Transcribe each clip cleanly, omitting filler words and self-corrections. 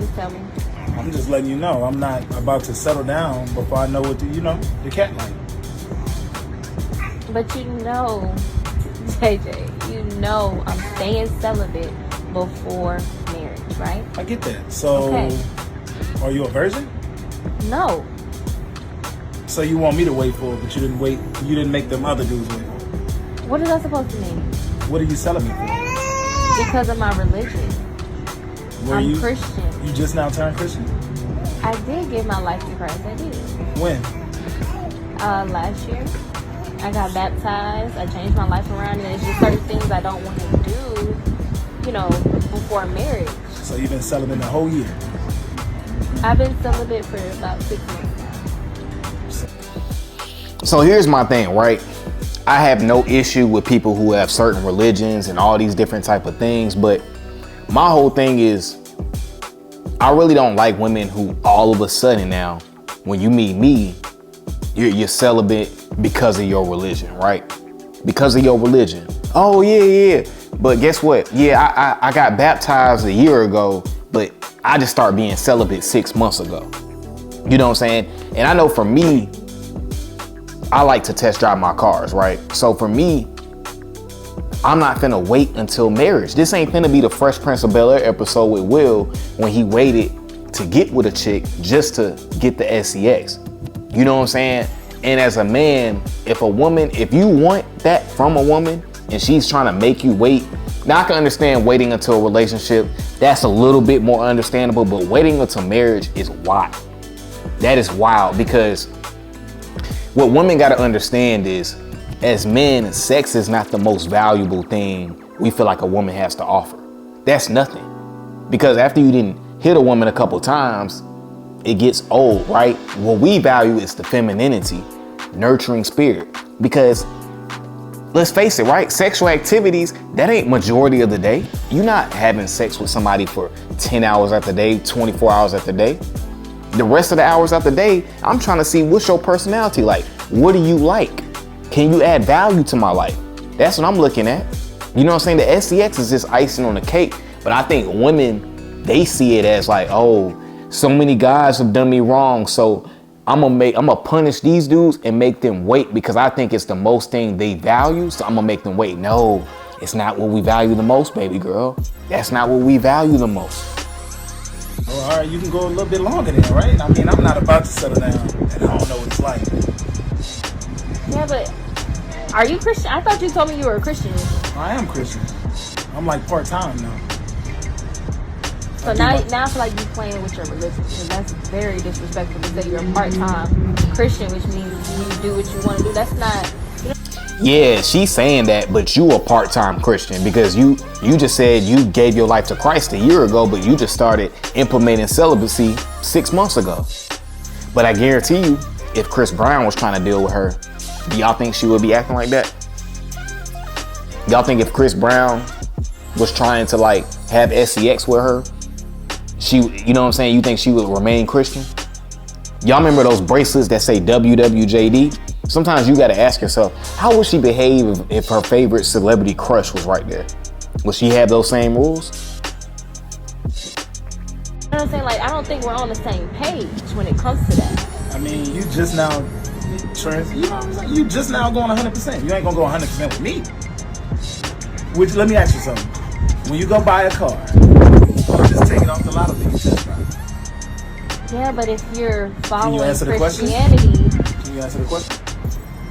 Just tell me. I'm just letting you know I'm not about to settle down before I know what the cat like. But JJ, I'm staying celibate before marriage, right? I get that. So, okay. Are you a virgin? No. So you want me to wait for it, but you didn't wait. You didn't make them other dudes wait for it. What is that supposed to mean? What are you selling me for? Because of my religion. I'm Christian. You just now turned Christian? I did give my life to Christ. I did. When? Last year. I got baptized. I changed my life around, and there's just certain things I don't want to do, before marriage. So you've been celibate the whole year? I've been celibate for about 6 months now. So here's my thing, right? I have no issue with people who have certain religions and all these different type of things, but my whole thing is I really don't like women who all of a sudden now, when you meet me, you're celibate because of your religion, right? Because of your religion. Oh, yeah. But guess what? Yeah, I got baptized a year ago, but I just started being celibate 6 months ago. You know what I'm saying? And I know for me, I like to test drive my cars, right? So for me, I'm not finna wait until marriage. This ain't finna be the Fresh Prince of Bel-Air episode with Will when he waited to get with a chick just to get the sex. You know what I'm saying? And as a man, if you want that from a woman and she's trying to make you wait, now I can understand waiting until a relationship. That's a little bit more understandable, but waiting until marriage is wild. That is wild, because what women got to understand is, as men, sex is not the most valuable thing we feel like a woman has to offer. That's nothing. Because after you didn't hit a woman a couple times, it gets old, right? What we value is the femininity, nurturing spirit. Because let's face it, right? Sexual activities, that ain't majority of the day. You're not having sex with somebody for 10 hours out the day, 24 hours out the day. The rest of the hours out the day, I'm trying to see what's your personality like. What do you like? Can you add value to my life? That's what I'm looking at. You know what I'm saying? The sex is just icing on the cake. But I think women, they see it as like, oh, so many guys have done me wrong, so I'm gonna punish these dudes and make them wait because I think it's the most thing they value, so I'm gonna make them wait. No, it's not what we value the most, baby girl. That's not what we value the most. Well, all right, you can go a little bit longer then, right? I mean, I'm not about to settle down, and I don't know what it's like. Yeah, but are you Christian? I thought you told me you were a Christian. I am Christian. I'm like part-time now. So now I feel like you playing with your religion, because that's very disrespectful to say you're a part-time Christian, which means you do what you want to do. That's not. Yeah, she's saying that, but you a part-time Christian because you just said you gave your life to Christ a year ago, but you just started implementing celibacy 6 months ago. But I guarantee you, if Chris Brown was trying to deal with her, do y'all think she would be acting like that? Y'all think if Chris Brown was trying to like have sex with her, you know what I'm saying, you think she would remain Christian? Y'all remember those bracelets that say WWJD? Sometimes you gotta ask yourself, how would she behave if her favorite celebrity crush was right there? Would she have those same rules? You know what I'm saying? Like, I don't think we're on the same page when it comes to that. I mean, you just now, you know what I'm saying? You just now going 100%. You ain't gonna go 100% with me. Which, let me ask you something. When you go buy a car, you just take it off the lot of things test drive. Yeah, but if you're following Christianity, can you answer the question?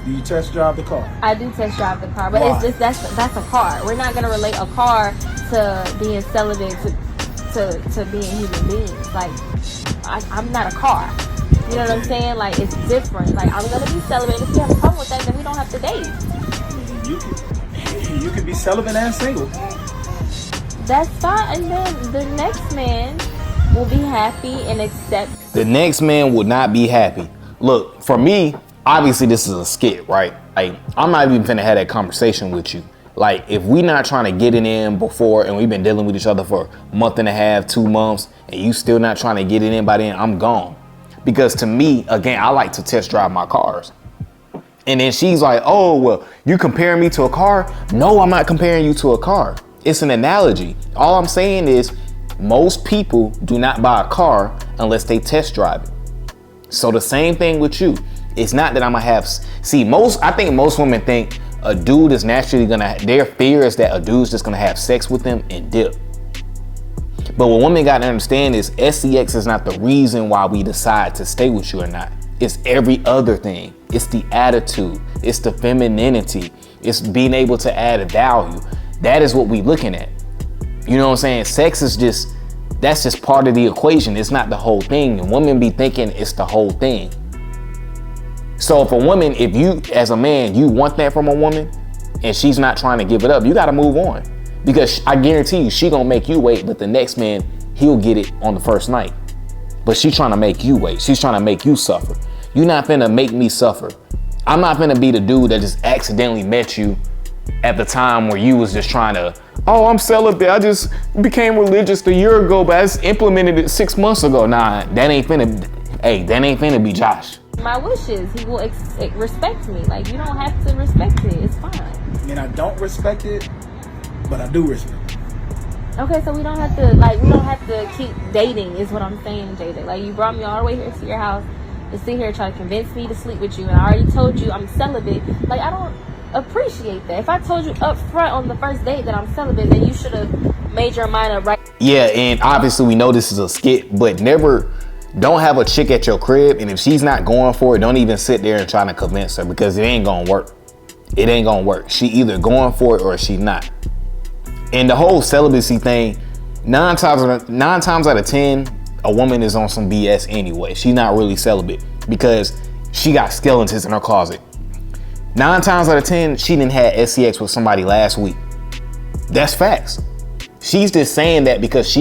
Do you test drive the car? I do test drive the car, but it's just that's a car. We're not gonna relate a car to being celibate to being human beings. Like, I'm not a car. You know what I'm saying? Like, it's different. Like, I'm gonna be celibate. If you have a problem with that, then we don't have to date. You can be celibate and single. That's fine. And then the next man will be happy and accept. The next man would not be happy. Look, for me, obviously this is a skit, right? Like, I'm not even finna have that conversation with you. Like, if we not trying to get it in before and we've been dealing with each other for a month and a half, 2 months, and you still not trying to get it in by then, I'm gone. Because to me, again, I like to test drive my cars. And then she's like, oh, well, you comparing me to a car? No, I'm not comparing you to a car. It's an analogy. All I'm saying is, Most people do not buy a car unless they test drive it. So the same thing with you. It's not that I'm gonna have, I think most women think a dude is naturally their fear is that a dude's just gonna have sex with them and dip. But what women gotta understand is SEX is not the reason why we decide to stay with you or not. It's every other thing. It's the attitude. It's the femininity. It's being able to add value. That is what we looking at. You know what I'm saying? Sex is that's just part of the equation. It's not the whole thing. And women be thinking it's the whole thing. So if a woman, if you, as a man, you want that from a woman and she's not trying to give it up, you got to move on. Because I guarantee you, she gonna make you wait, but the next man, he'll get it on the first night. But she's trying to make you wait. She's trying to make you suffer. You're not finna make me suffer. I'm not finna be the dude that just accidentally met you at the time where you was just trying to, oh, I'm celibate. I just became religious a year ago, but I just implemented it 6 months ago. Nah, that ain't finna be Josh. My wishes, he will respect me. Like, you don't have to respect it. It's fine. I mean, I don't respect it, but I do respect it. Okay, so we don't have to keep dating is what I'm saying, Jada. Like, you brought me all the way here to your house to sit here and try to convince me to sleep with you, and I already told you I'm celibate. Like, I don't appreciate that. If I told you up front on the first date that I'm celibate, then you should have made your mind up right. Yeah, and obviously we know this is a skit, but don't have a chick at your crib, and if she's not going for it, don't even sit there and try to convince her, because it ain't gonna work. It ain't gonna work. She either going for it or she not. And the whole celibacy thing, 9 times out of 10, a woman is on some BS anyway. She's not really celibate because she got skeletons in her closet. 9 times out of 10, she didn't have SEX with somebody last week. That's facts. She's just saying that because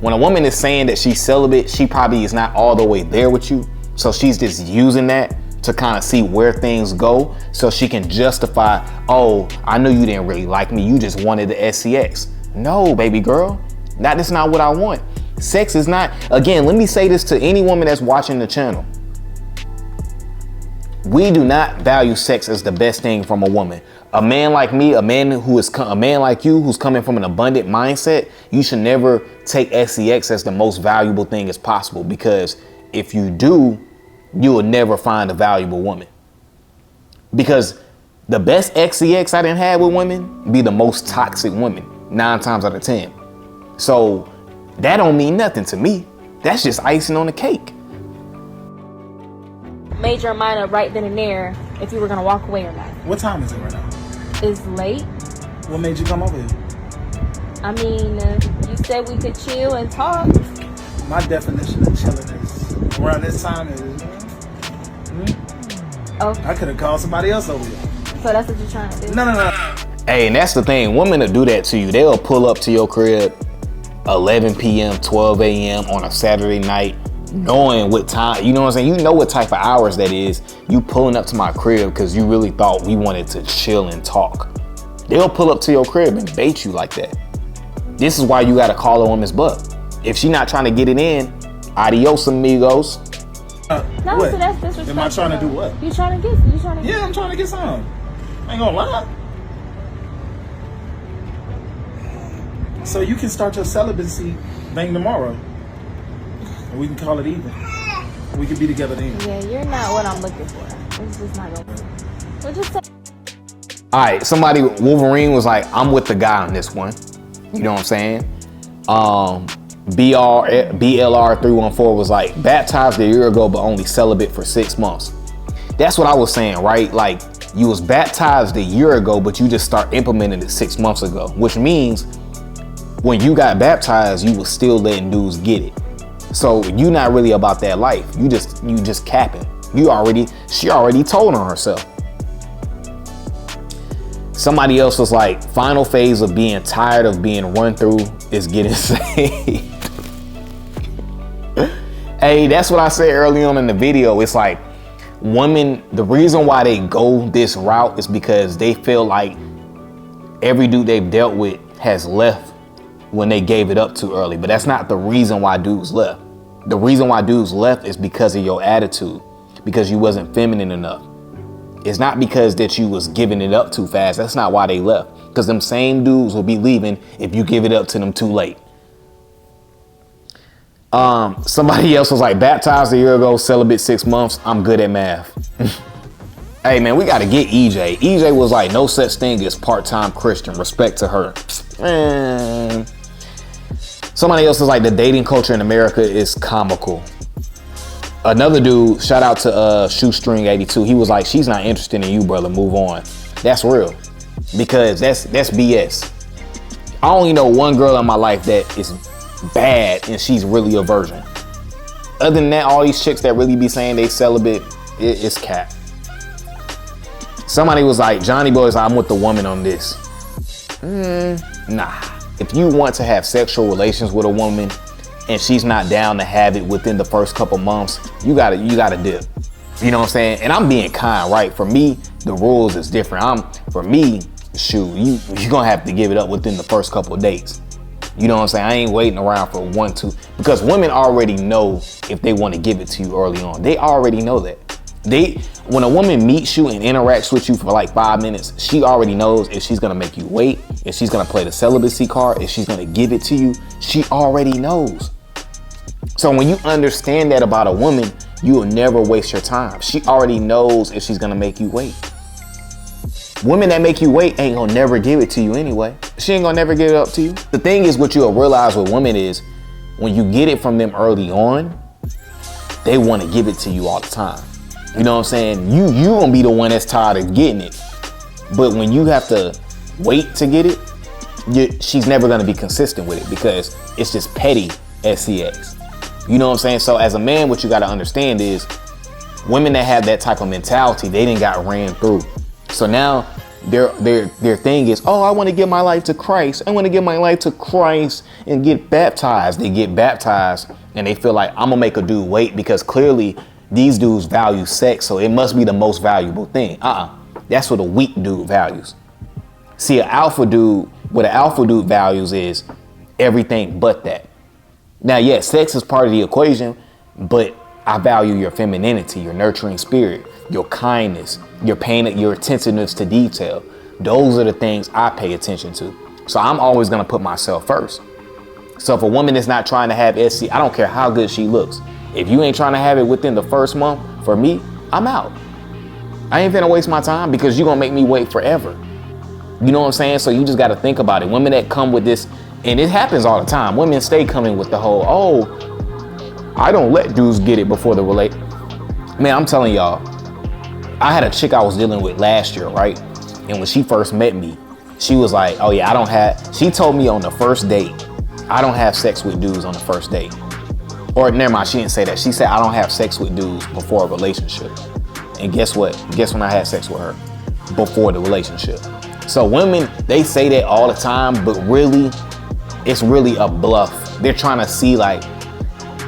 when a woman is saying that she's celibate, she probably is not all the way there with you. So she's just using that to kind of see where things go so she can justify, oh, I knew you didn't really like me. You just wanted the SEX. No, baby girl, that's not what I want. Sex is not, again, let me say this to any woman that's watching the channel. We do not value sex as the best thing from a woman. A man like me, a man like you who's coming from an abundant mindset, you should never take SEX as the most valuable thing as possible, because if you do, you will never find a valuable woman. Because the best SEX I didn't have with women be the most toxic women 9 times out of 10. So that don't mean nothing to me. That's just icing on the cake. Made your mind up right then and there if you were gonna walk away or not. What time is it right now? It's late. What made you come over here? I mean, you said we could chill and talk. My definition of chilling is around this time is, Okay. I could have called somebody else over here. So that's what you're trying to do? No. Hey, and that's the thing. Women will do that to you. They'll pull up to your crib 11 p.m., 12 a.m. on a Saturday night, knowing what time, you know what I'm saying? You know what type of hours that is. You pulling up to my crib because you really thought we wanted to chill and talk. They'll pull up to your crib and bait you like that. This is why you got to call a woman's bluff. If she not trying to get it in, adios, amigos. No, what? so that's disrespectful. Am I trying to do what? You trying to get? Yeah, I'm trying to get some. I ain't gonna lie. So you can start your celibacy thing tomorrow, and we can call it even. We can be together then. Yeah, you're not what I'm looking for. It's just not gonna work. We'll just say. All right, Wolverine was like, I'm with the guy on this one. You know what I'm saying? BLR314 was like, baptized a year ago, but only celibate for 6 months. That's what I was saying, right? Like, you was baptized a year ago, but you just start implementing it 6 months ago, which means when you got baptized, you was still letting dudes get it. So you not really about that life. You just capping. She already told on herself. Somebody else was like, final phase of being tired of being run through is getting saved. Hey, that's what I said early on in the video. It's like, women, the reason why they go this route is because they feel like every dude they've dealt with has left when they gave it up too early. But that's not the reason why dudes left. The reason why dudes left is because of your attitude, because you wasn't feminine enough. It's not because that you was giving it up too fast. That's not why they left. Because them same dudes will be leaving if you give it up to them too late. Somebody else was like, baptized a year ago, celibate 6 months. I'm good at math. Hey man, we gotta get EJ. EJ was like, no such thing as part-time Christian. Respect to her. Man. Somebody else is like, the dating culture in America is comical. Another dude, shout out to Shoestring82. He was like, she's not interested in you, brother. Move on. That's real, because that's BS. I only know one girl in my life that is bad, and she's really a virgin. Other than that, all these chicks that really be saying they celibate, it's cap. Somebody was like, Johnny Boy's, I'm with the woman on this. Nah. If you want to have sexual relations with a woman and she's not down to have it within the first couple months, you gotta dip. You know what I'm saying? And I'm being kind, right? For me, the rules is different. For me, shoot, you gonna have to give it up within the first couple of dates. You know what I'm saying? I ain't waiting around for 1, 2, because women already know if they want to give it to you early on. They already know that. When a woman meets you and interacts with you for like 5 minutes, she already knows if she's gonna make you wait, if she's gonna play the celibacy card, if she's gonna give it to you. She already knows. So when you understand that about a woman, you will never waste your time. She already knows if she's gonna make you wait. Women that make you wait ain't gonna never give it to you anyway. She ain't gonna never give it up to you. The thing is, what you'll realize with women is, when you get it from them early on, they wanna give it to you all the time. You know what I'm saying? You gonna be the one that's tired of getting it. But when you have to wait to get it, she's never gonna be consistent with it, because it's just petty sex. You know what I'm saying? So as a man, what you gotta understand is, women that have that type of mentality, they didn't got ran through. So now their thing is, oh, I want to give my life to Christ. I want to give my life to Christ and get baptized. They get baptized and they feel like, I'm gonna make a dude wait, because clearly these dudes value sex, so it must be the most valuable thing. That's what a weak dude values. See, what an alpha dude values is everything but that. Now, yes, sex is part of the equation, but I value your femininity, your nurturing spirit, your kindness, your pain, your attentiveness to detail. Those are the things I pay attention to. So I'm always gonna put myself first. So if a woman is not trying to have SC, I don't care how good she looks. If you ain't trying to have it within the first month, for me, I'm out. I ain't finna waste my time, because you're gonna make me wait forever. You know what I'm saying? So you just gotta think about it. Women that come with this, and it happens all the time. Women stay coming with the whole, oh, I don't let dudes get it before the relate. Man, I'm telling y'all, I had a chick I was dealing with last year, right? And when she first met me, she was like, oh yeah, she told me on the first date, I don't have sex with dudes on the first date. Or never mind, she didn't say that. She said, I don't have sex with dudes before a relationship. And guess what? Guess when I had sex with her? Before the relationship. So women, they say that all the time, but really, it's really a bluff. They're trying to see, like,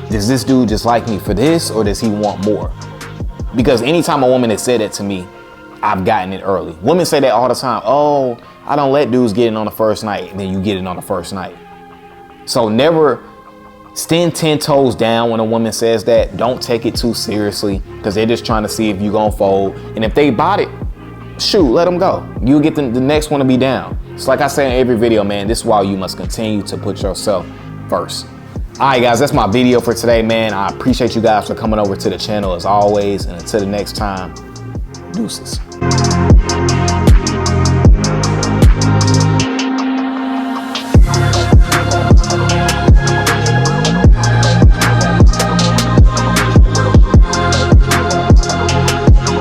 does this dude just like me for this, or does he want more? Because anytime a woman has said that to me, I've gotten it early. Women say that all the time. Oh, I don't let dudes get it on the first night, and then you get it on the first night. So never stand 10 toes down when a woman says that. Don't take it too seriously, because they're just trying to see if you're gonna fold. And if they bought it, shoot, let them go. You'll get the next one to be down. It's like I say in every video, man, this is why you must continue to put yourself first. All right, guys, that's my video for today, man. I appreciate you guys for coming over to the channel as always. And until the next time, deuces.